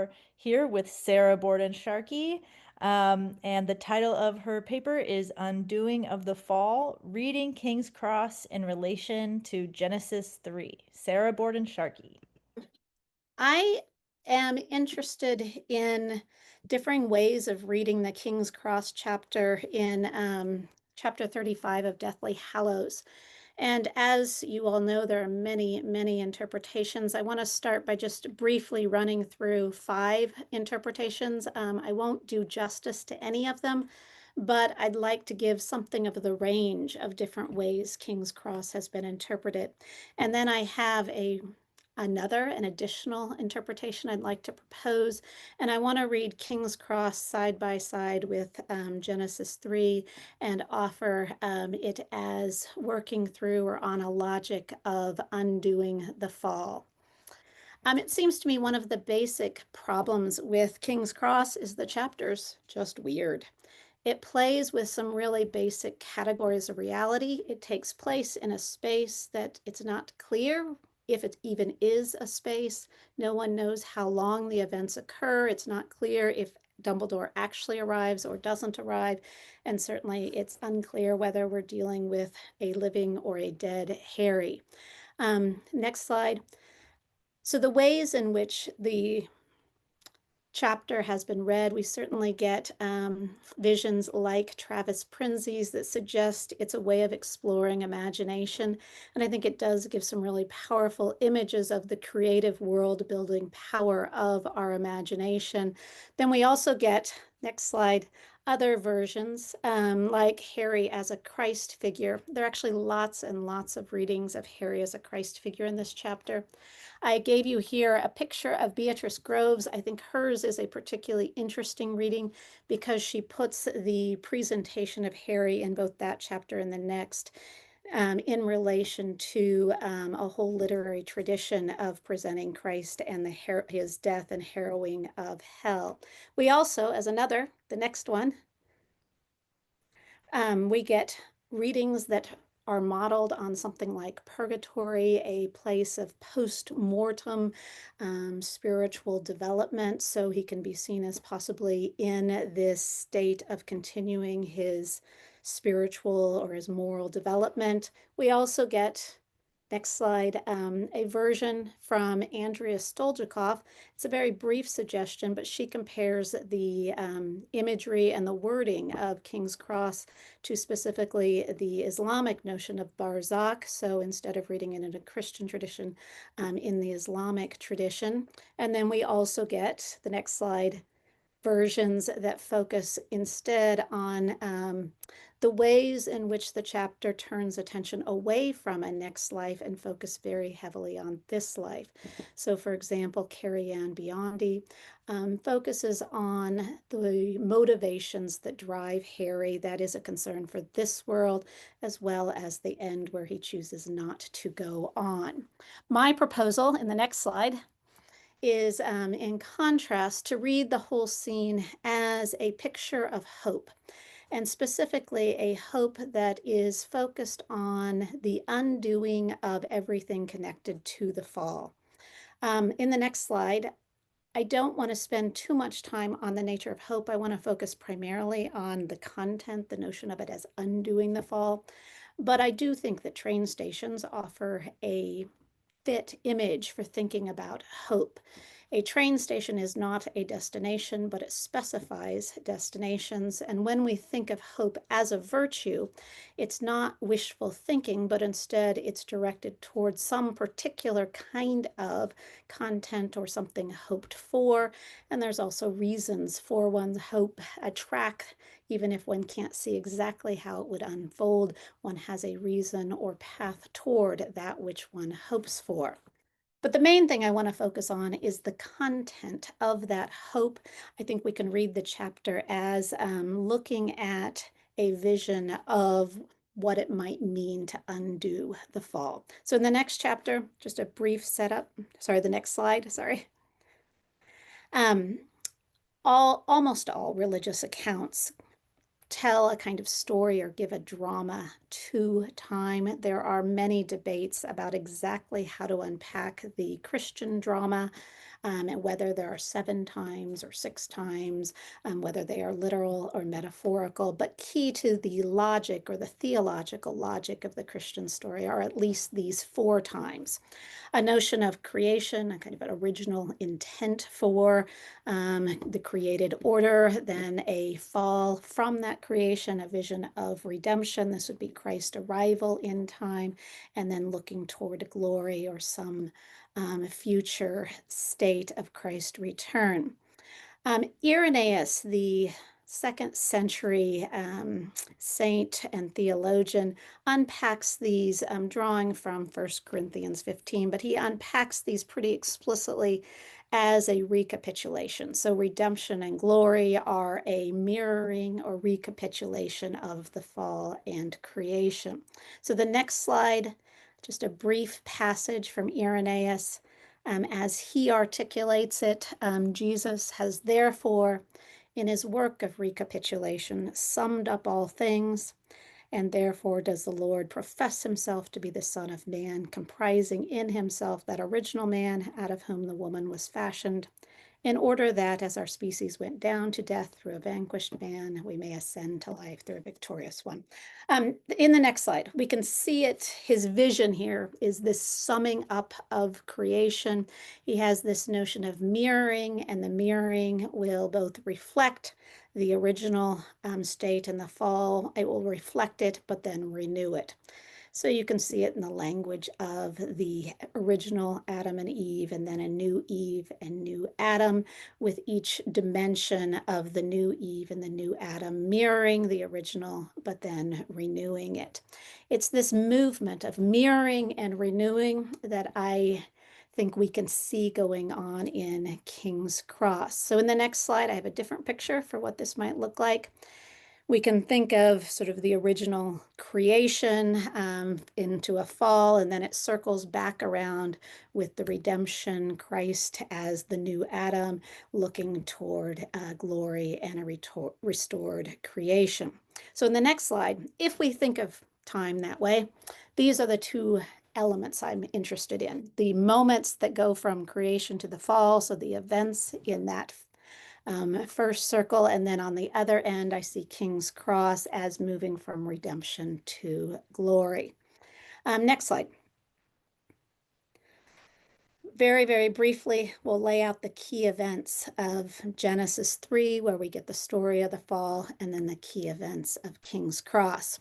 are here with Sarah Borden Sharkey, and the title of her paper is Undoing of the Fall, Reading King's Cross in Relation to Genesis 3. Sarah Borden Sharkey. I am interested in differing ways of reading the King's Cross chapter in chapter 35 of Deathly Hallows. And as you all know, there are many, many interpretations. I want to start by just briefly running through 5 interpretations. I won't do justice to any of them, but I'd like to give something of the range of different ways King's Cross has been interpreted. And then I have an additional interpretation I'd like to propose. And I want to read King's Cross side by side with Genesis 3 and offer it as working through or on a logic of undoing the fall. It seems to me one of the basic problems with King's Cross is the chapter's just weird. It plays with some really basic categories of reality. It takes place in a space that it's not clear if it even is a space. No one knows how long the events occur. It's not clear if Dumbledore actually arrives or doesn't arrive. And certainly it's unclear whether we're dealing with a living or a dead Harry. Next slide. So the ways in which the chapter has been read, we certainly get visions like Travis Prinzie's that suggest it's a way of exploring imagination. And I think it does give some really powerful images of the creative world building power of our imagination. Then we also get, next slide, other versions like Harry as a Christ figure. There are actually lots and lots of readings of Harry as a Christ figure in this chapter. I gave you here a picture of Beatrice Groves. I think hers is a particularly interesting reading because she puts the presentation of Harry in both that chapter and the next in relation to a whole literary tradition of presenting Christ and his death and harrowing of hell. We also, as another, the next one, we get readings that are modeled on something like purgatory, a place of post-mortem spiritual development. So he can be seen as possibly in this state of continuing his spiritual or his moral development. We also get, next slide, a version from Andrea Stoljikov. It's a very brief suggestion, but she compares the imagery and the wording of King's Cross to specifically the Islamic notion of barzakh. So instead of reading it in a Christian tradition, in the Islamic tradition. And then we also get, the next slide, versions that focus instead on the ways in which the chapter turns attention away from a next life and focus very heavily on this life. So for example, Carrie Ann Biondi focuses on the motivations that drive Harry. That is a concern for this world, as well as the end where he chooses not to go on. My proposal in the next slide is in contrast to read the whole scene as a picture of hope, and specifically a hope that is focused on the undoing of everything connected to the fall. In the next slide, I don't want to spend too much time on the nature of hope. I want to focus primarily on the content, the notion of it as undoing the fall. But I do think that train stations offer a fit image for thinking about hope. A train station is not a destination, but it specifies destinations. And when we think of hope as a virtue, it's not wishful thinking, but instead it's directed towards some particular kind of content or something hoped for. And there's also reasons for one's hope, a track, even if one can't see exactly how it would unfold, one has a reason or path toward that which one hopes for. But the main thing I want to focus on is the content of that hope. I think we can read the chapter as looking at a vision of what it might mean to undo the fall. So in the next chapter, just a brief setup. Sorry, the next slide, sorry. Almost all religious accounts tell a kind of story or give a drama to time. There are many debates about exactly how to unpack the Christian drama, and whether there are 7 times or 6 times, whether they are literal or metaphorical. But key to the logic or the theological logic of the Christian story are at least these 4 times. A notion of creation, a kind of an original intent for the created order, then a fall from that creation, a vision of redemption. This would be Christ's arrival in time, and then looking toward glory or some future state of Christ's return. Irenaeus, the 2nd century saint and theologian, unpacks these, drawing from 1 Corinthians 15, but he unpacks these pretty explicitly as a recapitulation. So redemption and glory are a mirroring or recapitulation of the fall and creation. So the next slide, just a brief passage from Irenaeus. As he articulates it, Jesus has therefore, in his work of recapitulation, summed up all things, and therefore does the Lord profess himself to be the Son of Man, comprising in himself that original man out of whom the woman was fashioned, in order that, as our species went down to death through a vanquished man, we may ascend to life through a victorious one. In the next slide, we can see it. His vision here is this summing up of creation. He has this notion of mirroring, and the mirroring will both reflect the original state and the fall. It will reflect it, but then renew it. So you can see it in the language of the original Adam and Eve, and then a new Eve and new Adam, with each dimension of the new Eve and the new Adam mirroring the original, but then renewing it. It's this movement of mirroring and renewing that I think we can see going on in King's Cross. So in the next slide, I have a different picture for what this might look like. We can think of sort of the original creation into a fall, and then it circles back around with the redemption, Christ as the new Adam, looking toward glory and a restored creation. So in the next slide, if we think of time that way, these are the 2 elements I'm interested in. The moments that go from creation to the fall, so the events in that first circle, and then on the other end, I see King's Cross as moving from redemption to glory. Next slide. Very, very briefly, we'll lay out the key events of Genesis 3, where we get the story of the fall, and then the key events of King's Cross.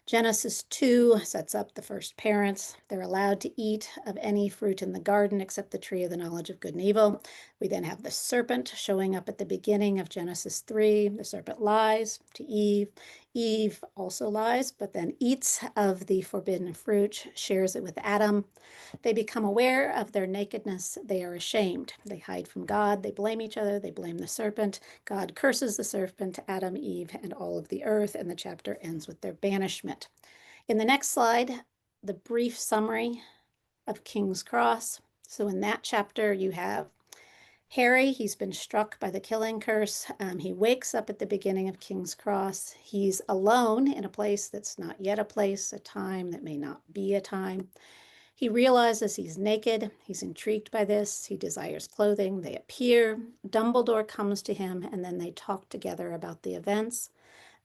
Genesis 2 sets up the first parents. They're allowed to eat of any fruit in the garden except the tree of the knowledge of good and evil. We then have the serpent showing up at the beginning of Genesis 3. The serpent lies to Eve. Eve also lies, but then eats of the forbidden fruit, shares it with Adam. They become aware of their nakedness. They are ashamed. They hide from God. They blame each other. They blame the serpent. God curses the serpent, Adam, Eve, and all of the earth, and the chapter ends with their banishment. In the next slide, the brief summary of King's Cross. So in that chapter, you have Harry. He's been struck by the killing curse. He wakes up at the beginning of King's Cross. He's alone in a place that's not yet a place, a time that may not be a time. He realizes he's naked. He's intrigued by this. He desires clothing. They appear. Dumbledore comes to him, and then they talk together about the events.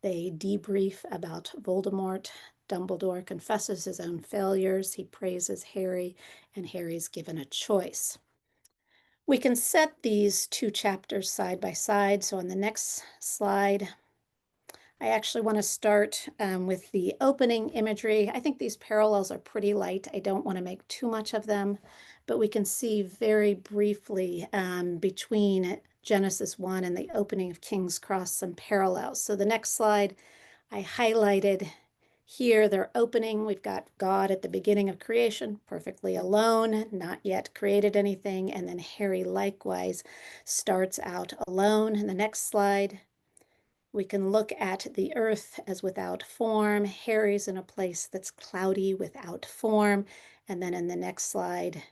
They debrief about Voldemort. Dumbledore confesses his own failures. He praises Harry, and Harry's given a choice. We can set these 2 chapters side by side. So on the next slide, I actually want to start with the opening imagery. I think these parallels are pretty light. I don't want to make too much of them, but we can see very briefly between Genesis 1 and the opening of King's Cross some parallels. So the next slide, I highlighted here their opening. We've got God at the beginning of creation, perfectly alone, not yet created anything. And then Harry likewise starts out alone. In the next slide, we can look at the earth as without form. Harry's in a place that's cloudy without form. And then in the next slide,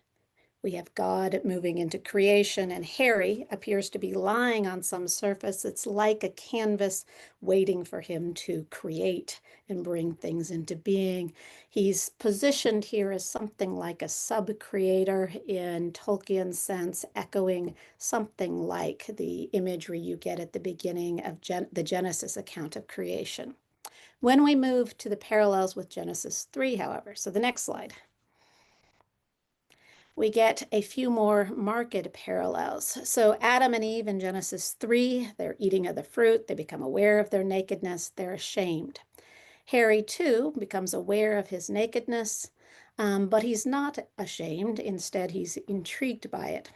We have God moving into creation, and Harry appears to be lying on some surface. It's like a canvas waiting for him to create and bring things into being. He's positioned here as something like a sub-creator in Tolkien's sense, echoing something like the imagery you get at the beginning of the Genesis account of creation. When we move to the parallels with Genesis 3, however, so the next slide, we get a few more marked parallels. So Adam and Eve in Genesis 3, they're eating of the fruit, they become aware of their nakedness, they're ashamed. Harry, too, becomes aware of his nakedness, but he's not ashamed. Instead, he's intrigued by it.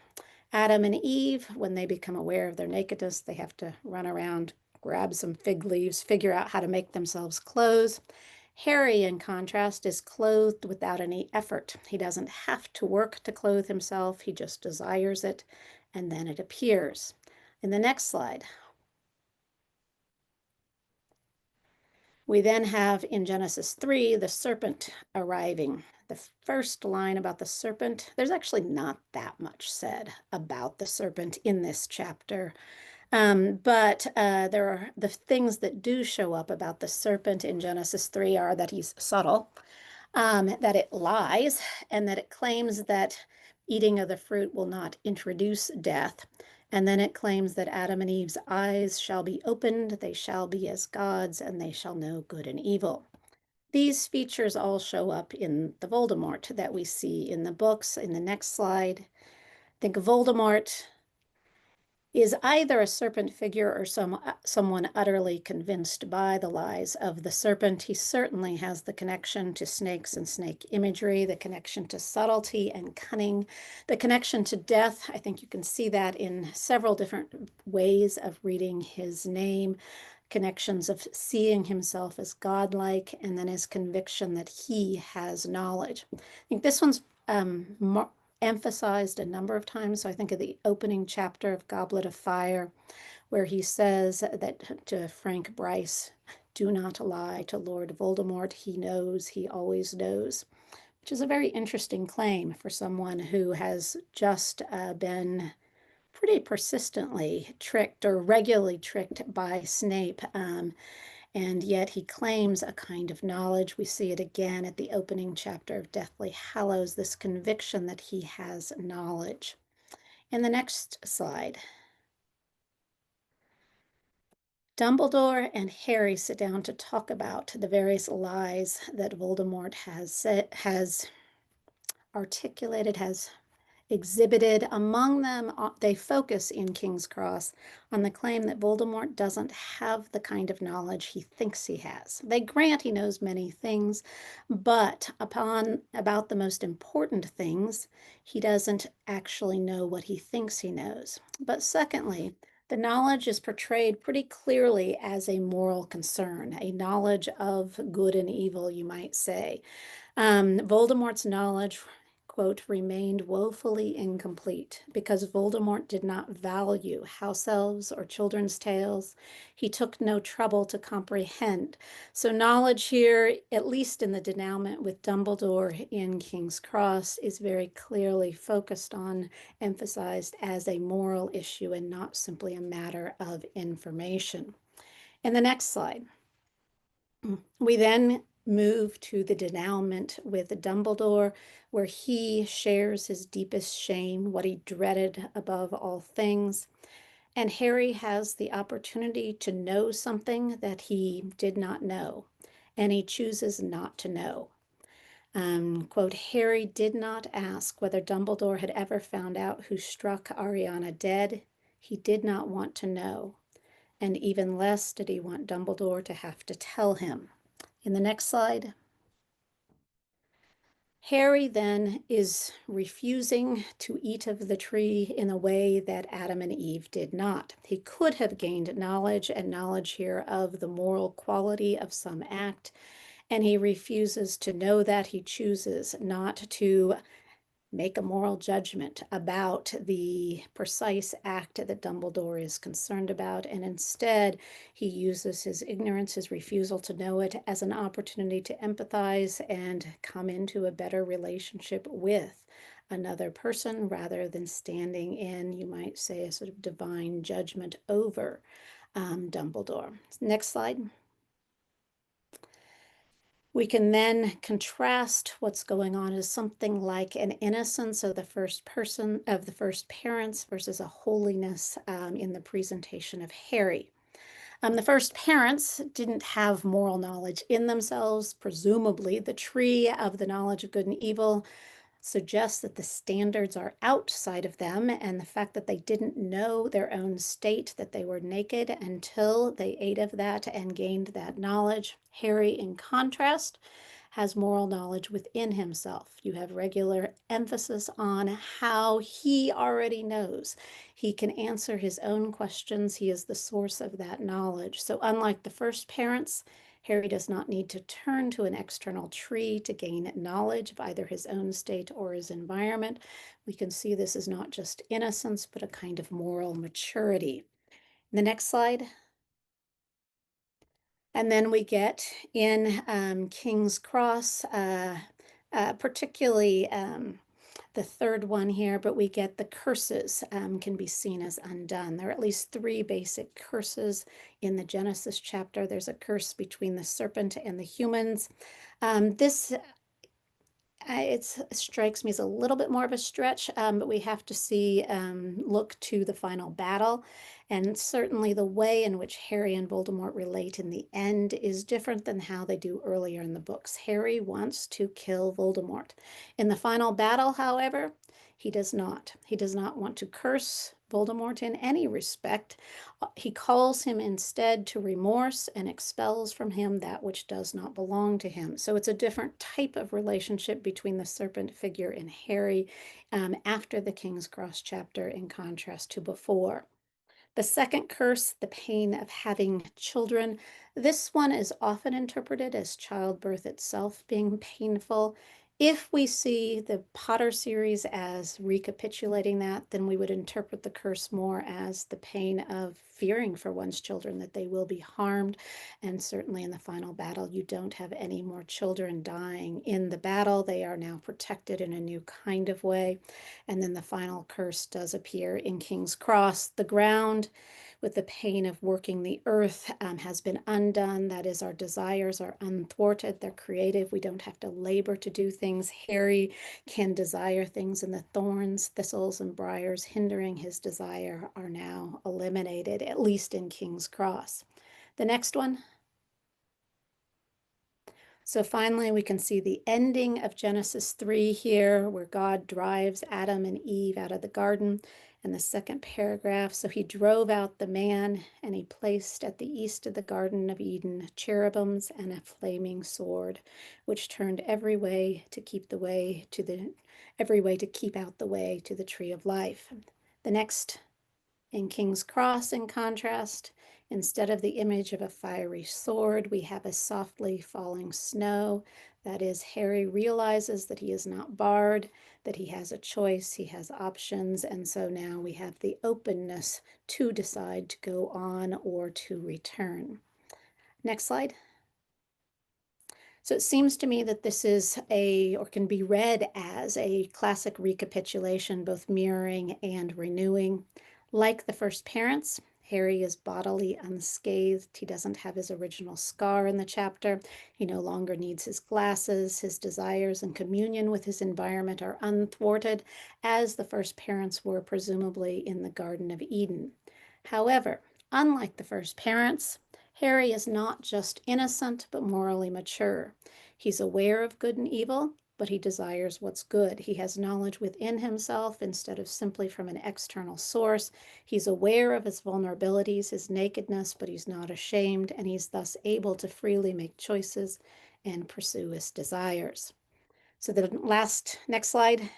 Adam and Eve, when they become aware of their nakedness, they have to run around, grab some fig leaves, figure out how to make themselves clothes. Harry, in contrast, is clothed without any effort. He doesn't have to work to clothe himself, he just desires it, and then it appears. In the next slide, we then have in Genesis 3 the serpent arriving. The first line about the serpent, there's actually not that much said about the serpent in this chapter. But there are the things that do show up about the serpent in Genesis 3 are that he's subtle, that it lies, and that it claims that eating of the fruit will not introduce death. And then it claims that Adam and Eve's eyes shall be opened, they shall be as gods, and they shall know good and evil. These features all show up in the Voldemort that we see in the books. In the next slide, I think Voldemort is either a serpent figure or someone utterly convinced by the lies of the serpent. He certainly has the connection to snakes and snake imagery, the connection to subtlety and cunning, the connection to death. I think you can see that in several different ways of reading his name, connections of seeing himself as godlike, and then his conviction that he has knowledge. I think this one's emphasized a number of times. So I think of the opening chapter of Goblet of Fire, where he says that to Frank Bryce, do not lie to Lord Voldemort. He knows, he always knows, which is a very interesting claim for someone who has just been pretty persistently tricked or regularly tricked by Snape. And yet he claims a kind of knowledge. We see it again at the opening chapter of Deathly Hallows, this conviction that he has knowledge. In the next slide, Dumbledore and Harry sit down to talk about the various lies that Voldemort has articulated, has exhibited. Among them, they focus in King's Cross on the claim that Voldemort doesn't have the kind of knowledge he thinks he has. They grant he knows many things, but about the most important things, he doesn't actually know what he thinks he knows. But secondly, the knowledge is portrayed pretty clearly as a moral concern, a knowledge of good and evil, you might say. Voldemort's knowledge, quote, remained woefully incomplete because Voldemort did not value house elves or children's tales. He took no trouble to comprehend. So knowledge here, at least in the denouement with Dumbledore in King's Cross, is very clearly focused on, emphasized as a moral issue and not simply a matter of information. In the next slide, we then move to the denouement with Dumbledore, where he shares his deepest shame, what he dreaded above all things. And Harry has the opportunity to know something that he did not know, and he chooses not to know. Quote, Harry did not ask whether Dumbledore had ever found out who struck Ariana dead. He did not want to know, and even less did he want Dumbledore to have to tell him. In the next slide, Harry then is refusing to eat of the tree in a way that Adam and Eve did not. He could have gained knowledge, and knowledge here of the moral quality of some act, and he refuses to know that. He chooses not to make a moral judgment about the precise act that Dumbledore is concerned about, and instead he uses his ignorance, his refusal to know it, as an opportunity to empathize and come into a better relationship with another person rather than standing in, you might say, a sort of divine judgment over Dumbledore. Next slide. We can then contrast what's going on as something like an innocence of the first person, of the first parents, versus a holiness in the presentation of Harry. The first parents didn't have moral knowledge in themselves. Presumably, the tree of the knowledge of good and evil suggests that the standards are outside of them, and the fact that they didn't know their own state, that they were naked until they ate of that and gained that knowledge. Harry, in contrast, has moral knowledge within himself. You have regular emphasis on how he already knows. He can answer his own questions. He is the source of that knowledge. So, unlike the first parents, Harry does not need to turn to an external tree to gain knowledge of either his own state or his environment. We can see this is not just innocence, but a kind of moral maturity. The next slide. And then we get in King's Cross, particularly the third one here, but we get the curses can be seen as undone. There are at least three basic curses in the Genesis chapter. There's a curse between the serpent and the humans. This it strikes me as a little bit more of a stretch, but we have to look to the final battle. And certainly the way in which Harry and Voldemort relate in the end is different than how they do earlier in the books. Harry wants to kill Voldemort. In the final battle, however, he does not. He does not want to curse Voldemort in any respect. He calls him instead to remorse and expels from him that which does not belong to him. So it's a different type of relationship between the serpent figure and Harry after the King's Cross chapter in contrast to before. The second curse, the pain of having children. This one is often interpreted as childbirth itself being painful. If we see the Potter series as recapitulating that, then we would interpret the curse more as the pain of fearing for one's children, that they will be harmed. And certainly in the final battle, you don't have any more children dying in the battle. They are now protected in a new kind of way. And then the final curse does appear in King's Cross. The ground, with the pain of working the earth, has been undone. That is, our desires are unthwarted. They're creative. We don't have to labor to do things. Harry can desire things, and the thorns, thistles, and briars hindering his desire are now eliminated, at least in King's Cross. The next one. So finally, we can see the ending of Genesis 3 here, where God drives Adam and Eve out of the garden. And the second paragraph, so he drove out the man, and he placed at the east of the Garden of Eden cherubims and a flaming sword, which turned every way to keep out the way to the tree of life. The next, in King's Cross, in contrast, instead of the image of a fiery sword, we have a softly falling snow. That is, Harry realizes that he is not barred, that he has a choice, he has options, and so now we have the openness to decide to go on or to return. Next slide. So it seems to me that this is or can be read as a classic recapitulation, both mirroring and renewing. Like the first parents, Harry is bodily unscathed. He doesn't have his original scar in the chapter. He no longer needs his glasses. His desires and communion with his environment are unthwarted, as the first parents were presumably in the Garden of Eden. However, unlike the first parents, Harry is not just innocent, but morally mature. He's aware of good and evil, but he desires what's good. He has knowledge within himself instead of simply from an external source. He's aware of his vulnerabilities, his nakedness, but he's not ashamed, and he's thus able to freely make choices and pursue his desires. So the next slide.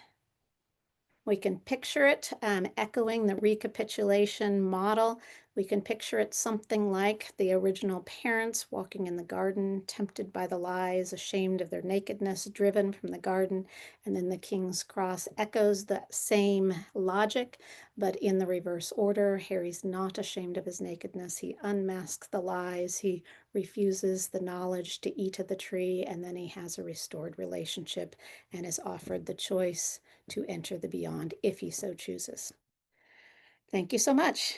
We can picture it echoing the recapitulation model. We can picture it something like the original parents walking in the garden, tempted by the lies, ashamed of their nakedness, driven from the garden. And then the King's Cross echoes the same logic, but in the reverse order. Harry's not ashamed of his nakedness. He unmasks the lies. He refuses the knowledge to eat of the tree, and then he has a restored relationship and is offered the choice to enter the beyond if he so chooses. Thank you so much.